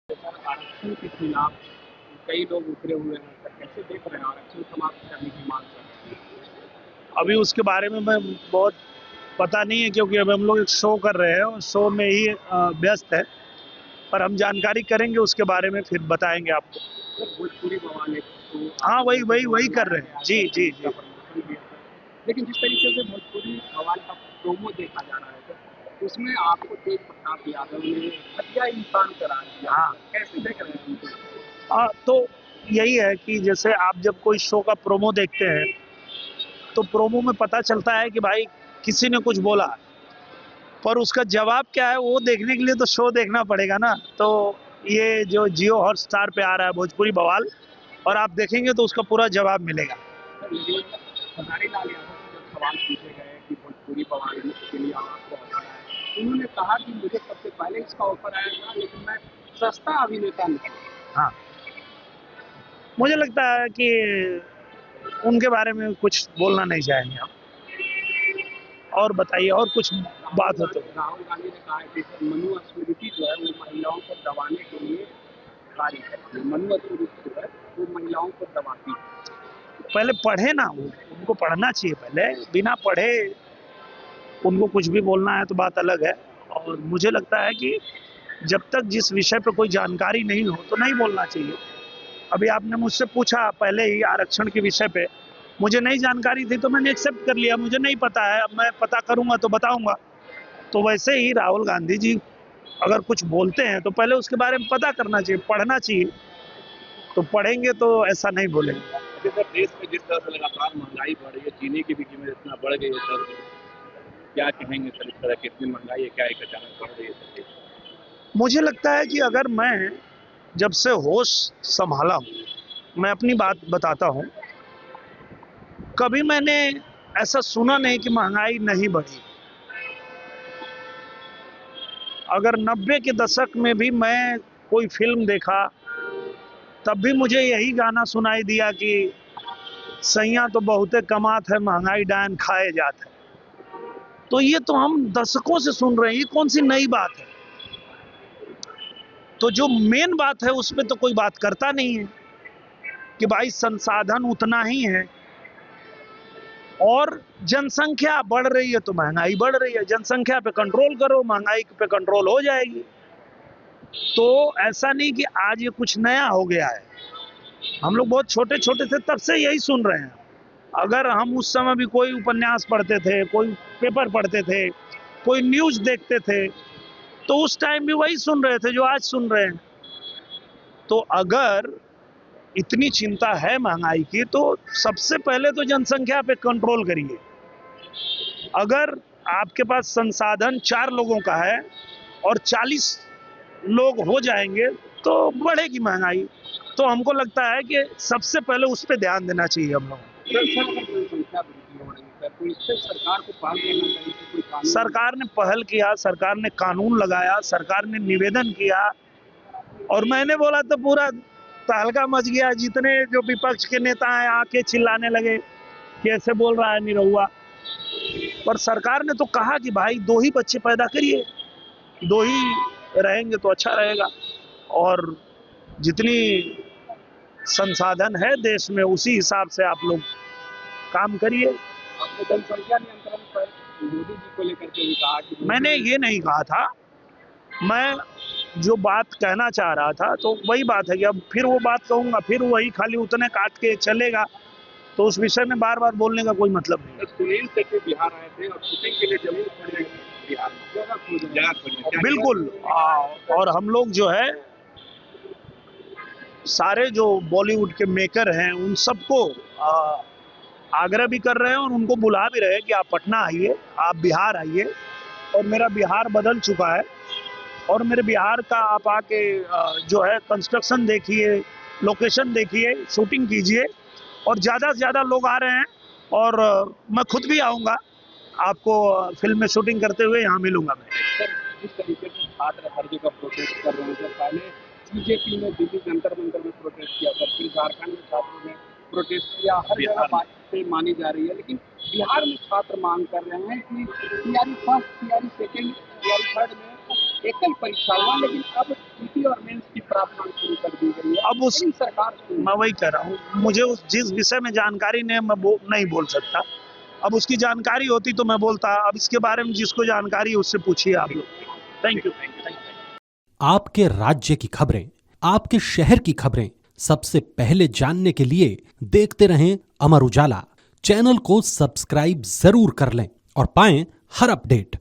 Sir, आरक्षण के खिलाफ कई लोग उतरे हुए हैं सर, कैसे देख रहे हैं आरक्षण समाप्त करने की मांग कर? अभी उसके बारे में मैं बहुत पता नहीं है, क्योंकि अभी हम लोग एक शो कर रहे हैं और शो में ही व्यस्त है। पर हम जानकारी करेंगे उसके बारे में, फिर बताएंगे आपको। सर, भोजपुरी बवाल एक तो हाँ, आपने वही जैसे वही वही बवाल कर लाया रहे है, हैं। जी आजकल जी उसका जी। प्रमोशन भी है सर, लेकिन जिस तरीके से भोजपुरी बवाल का प्रोमो देखा जा रहा है सर, उसमें आपको तेज प्रताप यादव ने घटिया इंसान करार दिया है हाँ। सर, कैसे देख रहे हैं उनको? तो यही है कि जैसे आप जब कोई शो का प्रोमो देखते हैं तो प्रोमो में पता चलता है कि भाई किसी ने कुछ बोला, पर उसका जवाब क्या है वो देखने के लिए तो शो देखना पड़ेगा ना। तो ये जो जियो हॉटस्टार पे आ रहा है भोजपुरी बवाल, और आप देखेंगे तो उसका पूरा जवाब मिलेगा। सर, लेकिन खेसारी लाल यादव से जब सवाल पूछे गए कि भोजपुरी बवाल के लिए आपको ऑफर आया, तो उन्होंने कहा कि मुझे सबसे पहले इसका ऑफर आया था, लेकिन मैं सस्ता अभिनेता नहीं। हाँ, मुझे लगता है कि उनके बारे में कुछ बोलना नहीं चाहेंगे हम। और बताइए, और कुछ बात हो तो। राहुल गांधी ने कहा है कि सर मनु स्मृति जो है वो महिलाओं को दबाने के लिए कार्य करती है। मनु स्मृति जो है वो महिलाओं को दबाती है। पहले पढ़े ना, उनको पढ़ना चाहिए। पहले बिना पढ़े उनको कुछ भी बोलना है तो बात अलग है। और मुझे लगता है कि जब तक जिस विषय पर कोई जानकारी नहीं हो तो नहीं बोलना चाहिए। अभी आपने मुझसे पूछा पहले ही आरक्षण के विषय पे, मुझे नहीं जानकारी थी तो मैंने एक्सेप्ट कर लिया। मुझे नहीं पता है, अब मैं पता करूंगा तो बताऊंगा। तो वैसे ही राहुल गांधी जी अगर कुछ बोलते हैं तो पहले उसके बारे में पता करना चाहिए, पढ़ना चाहिए। तो पढ़ेंगे तो ऐसा नहीं बोलेंगे। अच्छा सर, देश में जिस तरह से लगातार महंगाई बढ़ रही है, चीनी की भी कीमत इतना बढ़ गई है सर, क्या कहेंगे सर? इस तरह की इतनी महंगाई है, क्या एक अचानक बढ़ रही है सर? मुझे लगता है कि अगर मैं जब से होश संभाला हूँ, मैं अपनी बात बताता हूँ, कभी मैंने ऐसा सुना नहीं कि महंगाई नहीं बढ़ी। अगर 90 के दशक में भी मैं कोई फिल्म देखा तब भी मुझे यही गाना सुनाई दिया कि सैया तो बहुते कमात है, महंगाई डायन खाए जात है। तो ये तो हम दशकों से सुन रहे हैं, ये कौन सी नई बात है? तो जो मेन बात है उस पर तो कोई बात करता नहीं है कि भाई संसाधन उतना ही है और जनसंख्या बढ़ रही है तो महंगाई बढ़ रही है। जनसंख्या पे कंट्रोल करो, महंगाई पे कंट्रोल हो जाएगी। तो ऐसा नहीं कि आज ये कुछ नया हो गया है। हम लोग बहुत छोटे छोटे थे तब से यही सुन रहे हैं। अगर हम उस समय भी कोई उपन्यास पढ़ते थे, कोई पेपर पढ़ते थे, कोई न्यूज देखते थे, तो उस टाइम भी वही सुन रहे थे जो आज सुन रहे हैं। तो अगर इतनी चिंता है महंगाई की तो सबसे पहले तो जनसंख्या पे कंट्रोल करिए। अगर आपके पास संसाधन 4 लोगों का है और 40 लोग हो जाएंगे तो बढ़ेगी महंगाई। तो हमको लगता है कि सबसे पहले उस पर ध्यान देना चाहिए हम लोग। सर, अगर जनसंख्या वृद्धि हो रही है सर, तो इस पे सरकार को पहल करना चाहिए कि कोई कानून। सरकार ने पहल किया, सरकार ने कानून लगाया, सरकार ने निवेदन किया, और मैंने बोला तो पूरा तहलका मच गया। जितने जो विपक्ष के नेता हैं आके चिल्लाने लगे कि ऐसे बोल रहा है निरहुआ। पर सरकार ने तो कहा कि भाई 2 ही बच्चे पैदा करिए, 2 ही रहेंगे तो अच्छा रहेगा। और जितनी संसाधन है देश में उसी हिसाब से आप लोग काम करिए। आपने जनसंख्या नियंत्रण पर मोदी जी को लेकर के भी कहा कि मैंने ये नहीं कहा था। मैं जो बात कहना चाह रहा था तो वही बात है कि अब फिर वो बात कहूंगा, फिर वही खाली उतने काट के चलेगा, तो उस विषय में बार बार बोलने का कोई मतलब नहीं। सुनील शेट्टी बिहार आए थे और शूटिंग के लिए जमीन खोज रहे थे बिहार में, जगह खोज रहे थे। बिल्कुल। और हम लोग जो है सारे जो बॉलीवुड के मेकर हैं उन सबको आग्रह भी कर रहे हैं और उनको बुला भी रहे हैं कि आप पटना आइए, आप बिहार आइए। और मेरा बिहार बदल चुका है और मेरे बिहार का आप आके जो है कंस्ट्रक्शन देखिए, लोकेशन देखिए, शूटिंग कीजिए। और ज़्यादा से ज़्यादा लोग आ रहे हैं और मैं खुद भी आऊँगा, आपको फिल्म में शूटिंग करते हुए यहाँ मिलूंगा मैं। सर, जिस तरीके से छात्र हर जगह प्रोटेस्ट कर रहे हैं सर, पहले बीजेपी ने दिल्ली जंतर मंतर में प्रोटेस्ट किया सर, फिर झारखंड में छात्रों ने प्रोटेस्ट किया, हर जगह बात से मानी जा रही है, लेकिन बिहार में छात्र मांग कर रहे हैं कि CRE first, CRE second, CRE third में एकल परीक्षा हुआ, लेकिन अब जीपी और मेंस की शराब मांग शुरू कर दी गई है। अब उस सरकार मैं वही कह रहा हूँ, मुझे उस जिस विषय में जानकारी नहीं है मैं नहीं बोल सकता। अब उसकी जानकारी होती तो मैं बोलता। अब इसके बारे में जिसको जानकारी है उससे पूछिए आप लोग। Thank you. आपके राज्य की खबरें, आपके शहर की खबरें सबसे पहले जानने के लिए देखते रहें अमर उजाला। चैनल को सब्सक्राइब जरूर कर लें और पाएं हर अपडेट।